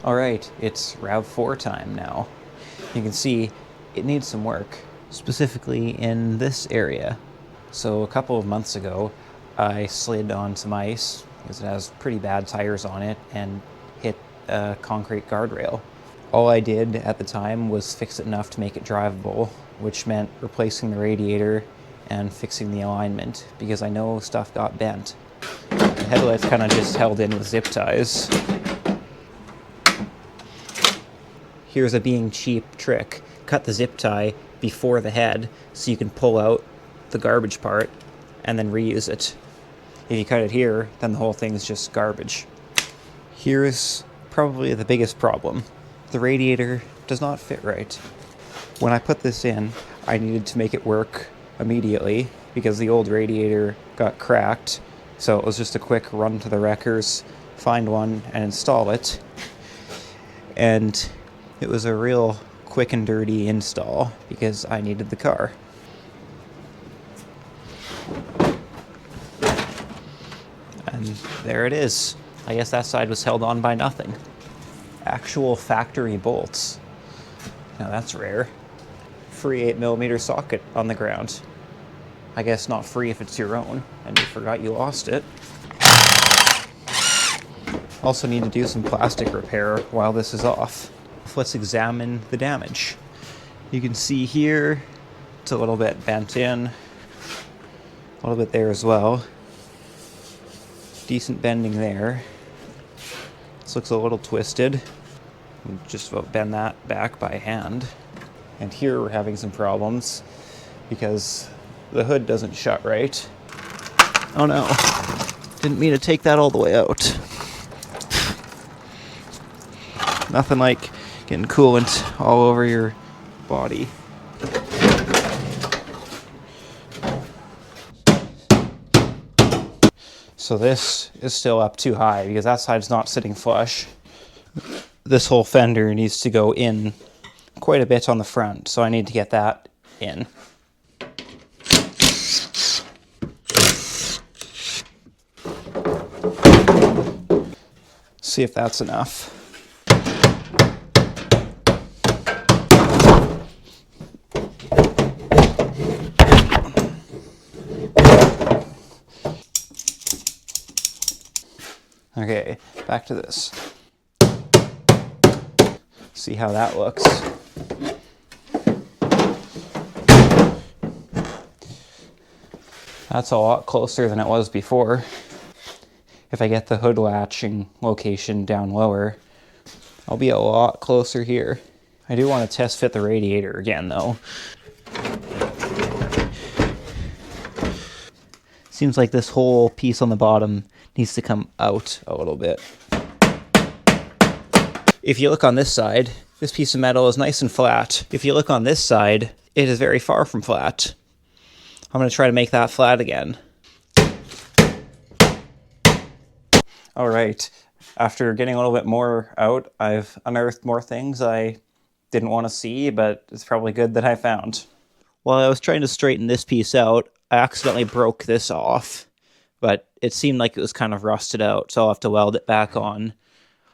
Alright, it's RAV4 time now. You can see it needs some work, specifically in this area. So a couple of months ago, I slid on some ice, because it has pretty bad tires on it, and hit a concrete guardrail. All I did at the time was fix it enough to make it drivable, which meant replacing the radiator and fixing the alignment, because I know stuff got bent. The headlights kind of just held in with zip ties. Here's a being cheap trick. Cut the zip tie before the head so you can pull out the garbage part and then reuse it. If you cut it here, then the whole thing is just garbage. Here's probably the biggest problem. The radiator does not fit right. When I put this in, I needed to make it work immediately because the old radiator got cracked. So it was just a quick run to the wreckers, find one, and install it. And it was a real quick and dirty install because I needed the car. And there it is. I guess that side was held on by nothing. Actual factory bolts. Now that's rare. Free 8mm socket on the ground. I guess not free if it's your own and you forgot you lost it. Also need to do some plastic repair while this is off. Let's examine the damage. You can see here, it's a little bit bent in, a little bit there as well. Decent bending there. This looks a little twisted. Just about bend that back by hand. And here we're having some problems because the hood doesn't shut right. Oh no, didn't mean to take that all the way out. Nothing like getting coolant all over your body. So this is still up too high because that side's not sitting flush. This whole fender needs to go in quite a bit on the front, so I need to get that in. See if that's enough. Okay, back to this. See how that looks. That's a lot closer than it was before. If I get the hood latching location down lower, I'll be a lot closer here. I do want to test fit the radiator again though. Seems like this whole piece on the bottom needs to come out a little bit. If you look on this side, this piece of metal is nice and flat. If you look on this side, it is very far from flat. I'm going to try to make that flat again. All right, after getting a little bit more out, I've unearthed more things I didn't want to see, but it's probably good that I found. While I was trying to straighten this piece out, I accidentally broke this off, but it seemed like it was kind of rusted out, so I'll have to weld it back on.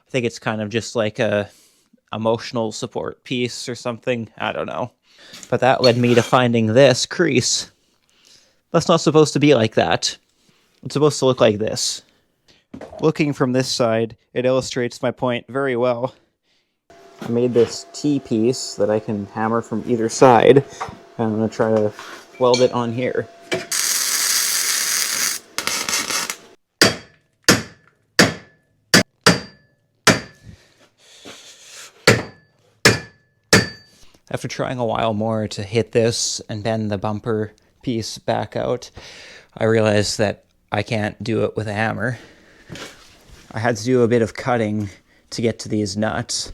I think it's kind of just like a emotional support piece or something. I don't know. But that led me to finding this crease. That's not supposed to be like that. It's supposed to look like this. Looking from this side, it illustrates my point very well. I made this T-piece that I can hammer from either side, and I'm going to try to weld it on here. After trying a while more to hit this and bend the bumper piece back out, I realized that I can't do it with a hammer. I had to do a bit of cutting to get to these nuts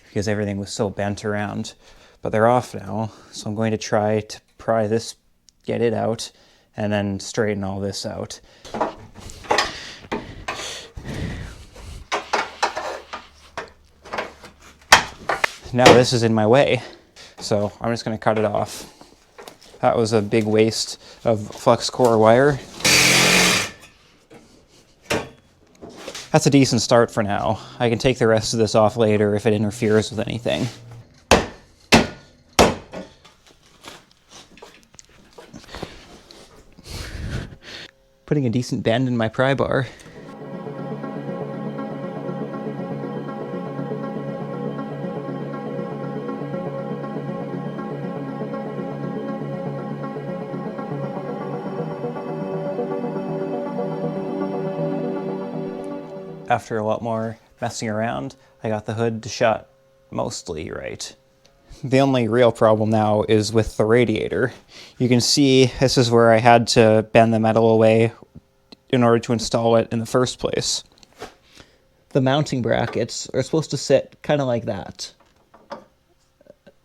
because everything was so bent around, but they're off now, so I'm going to try to pry this, get it out, and then straighten all this out. Now this is in my way, so I'm just going to cut it off. That was a big waste of flux core wire. That's a decent start for now. I can take the rest of this off later if it interferes with anything. Putting a decent bend in my pry bar. After a lot more messing around, I got the hood to shut mostly right. The only real problem now is with the radiator. You can see this is where I had to bend the metal away in order to install it in the first place. The mounting brackets are supposed to sit kind of like that.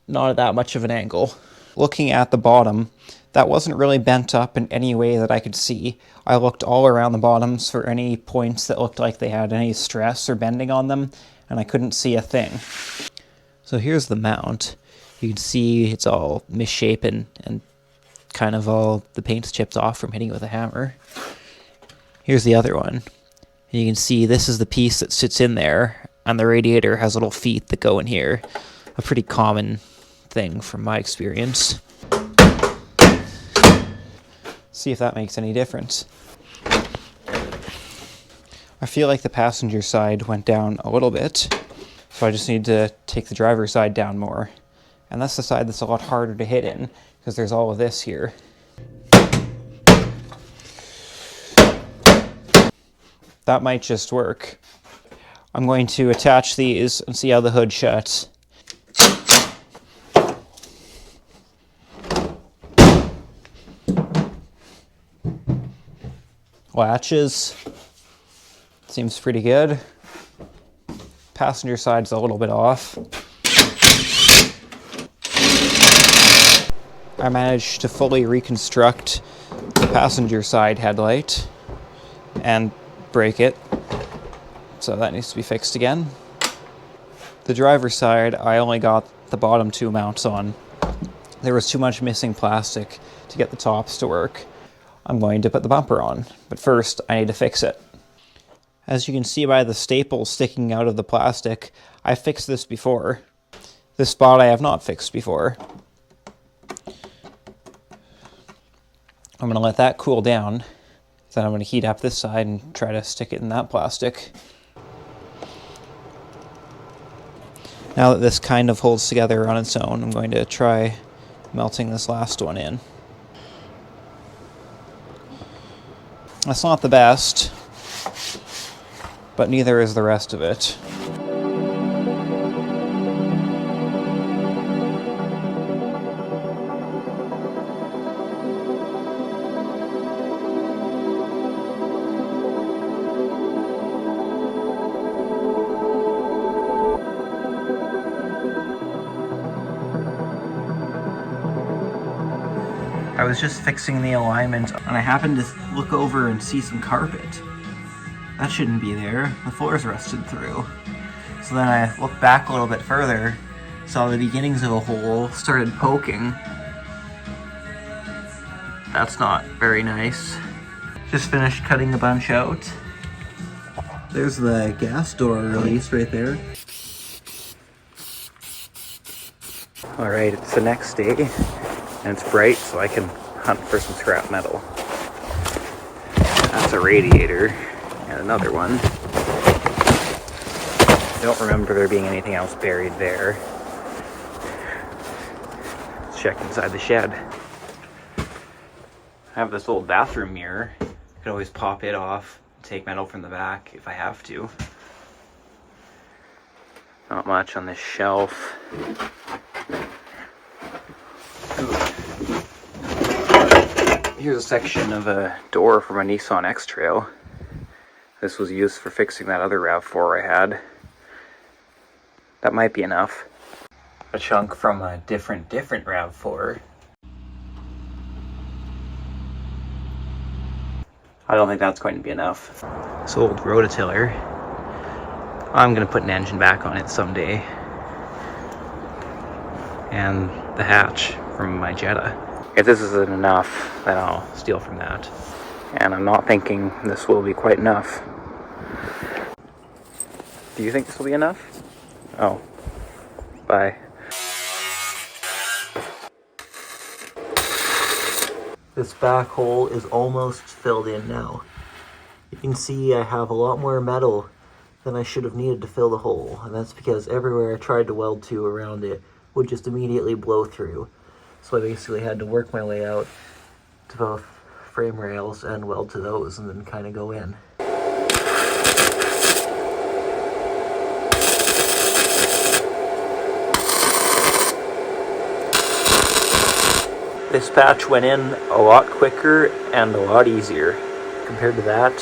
Not at that much of an angle. Looking at the bottom, that wasn't really bent up in any way that I could see. I looked all around the bottoms for any points that looked like they had any stress or bending on them, and I couldn't see a thing. So here's the mount. You can see it's all misshapen and kind of all the paint's chipped off from hitting it with a hammer. Here's the other one. And you can see this is the piece that sits in there, and the radiator has little feet that go in here. A pretty common thing from my experience. See if that makes any difference. I feel like the passenger side went down a little bit, so I just need to take the driver's side down more. And that's the side that's a lot harder to hit in, because there's all of this here. That might just work. I'm going to attach these and see how the hood shuts. Latches. Seems pretty good. Passenger side's a little bit off. I managed to fully reconstruct the passenger side headlight and break it, so that needs to be fixed again. The driver's side, I only got the bottom two mounts on. There was too much missing plastic to get the tops to work. I'm going to put the bumper on, but first I need to fix it. As you can see by the staples sticking out of the plastic, I fixed this before. This spot I have not fixed before. I'm going to let that cool down. Then I'm going to heat up this side and try to stick it in that plastic. Now that this kind of holds together on its own, I'm going to try melting this last one in. That's not the best, but neither is the rest of it. I was just fixing the alignment and I happened to look over and see some carpet. That shouldn't be there. The floor's rusted through. So then I looked back a little bit further, saw the beginnings of a hole, started poking. That's not very nice. Just finished cutting a bunch out. There's the gas door release right there. Alright, it's the next day. And it's bright, so I can hunt for some scrap metal. That's a radiator, and another one. I don't remember there being anything else buried there. Let's check inside the shed. I have this old bathroom mirror. I could always pop it off, take metal from the back if I have to. Not much on this shelf. Here's a section of a door from a Nissan X-Trail. This was used for fixing that other RAV4 I had. That might be enough. A chunk from a different RAV4. I don't think that's going to be enough. This old rototiller. I'm going to put an engine back on it someday. And the hatch from my Jetta. If this isn't enough, then I'll steal from that. And I'm not thinking this will be quite enough. Do you think this will be enough? Oh. Bye. This back hole is almost filled in now. You can see I have a lot more metal than I should have needed to fill the hole, and that's because everywhere I tried to weld to around it would just immediately blow through. So I basically had to work my way out to both frame rails and weld to those and then kind of go in. This patch went in a lot quicker and a lot easier. Compared to that,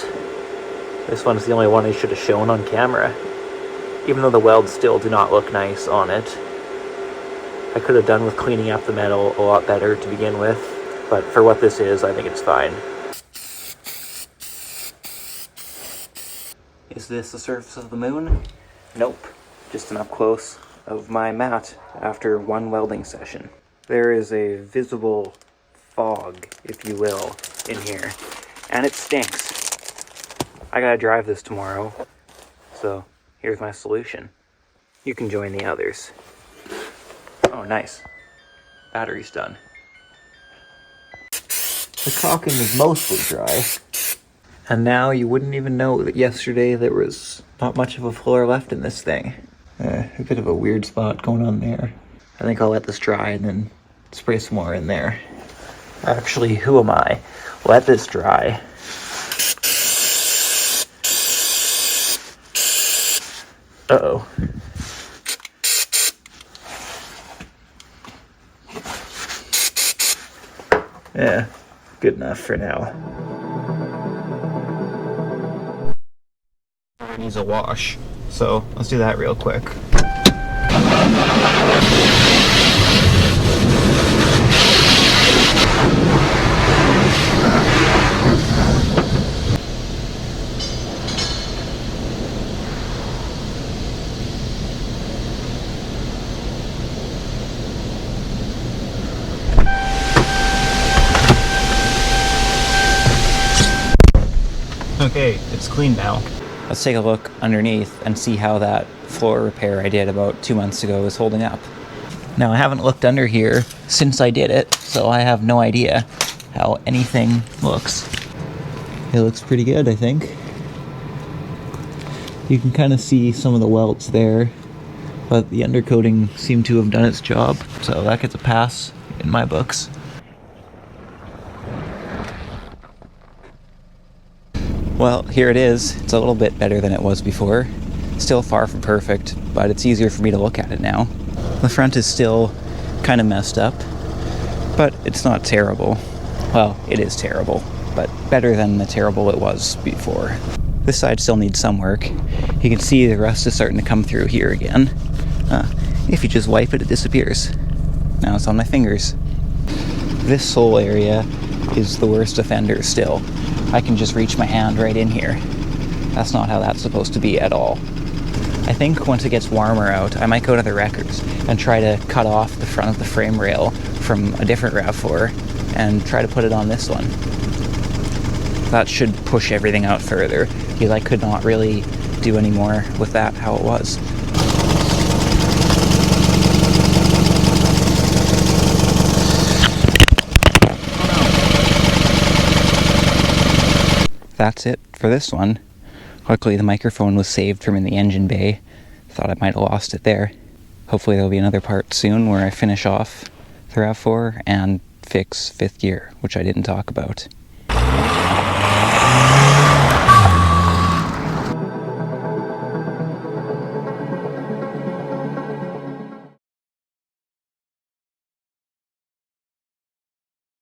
this one's the only one I should have shown on camera. Even though the welds still do not look nice on it. I could have done with cleaning up the metal a lot better to begin with, but for what this is, I think it's fine. Is this the surface of the moon? Nope. Just an up close of my mat after one welding session. There is a visible fog, if you will, in here, and it stinks. I gotta drive this tomorrow, so here's my solution. You can join the others. Oh, nice. Battery's done. The caulking is mostly dry. And now you wouldn't even know that yesterday there was not much of a floor left in this thing. A bit of a weird spot going on there. I think I'll let this dry and then spray some more in there. Actually, who am I? Let this dry. Uh-oh. Yeah, good enough for now. Needs a wash, so let's do that real quick. Okay, it's clean now. Let's take a look underneath and see how that floor repair I did about 2 months ago is holding up. Now, I haven't looked under here since I did it, so I have no idea how anything looks. It looks pretty good, I think. You can kind of see some of the welts there, but the undercoating seemed to have done its job, so that gets a pass in my books. Well, here it is. It's a little bit better than it was before. Still far from perfect, but it's easier for me to look at it now. The front is still kind of messed up, but it's not terrible. Well, it is terrible, but better than the terrible it was before. This side still needs some work. You can see the rust is starting to come through here again. If you just wipe it, it disappears. Now it's on my fingers. This whole area is the worst offender still. I can just reach my hand right in here. That's not how that's supposed to be at all. I think once it gets warmer out, I might go to the wreckers and try to cut off the front of the frame rail from a different RAV4 and try to put it on this one. That should push everything out further, because I could not really do any more with that how it was. That's it for this one. Luckily the microphone was saved from in the engine bay. Thought I might have lost it there. Hopefully there'll be another part soon where I finish off the RAV4 and fix 5th gear, which I didn't talk about.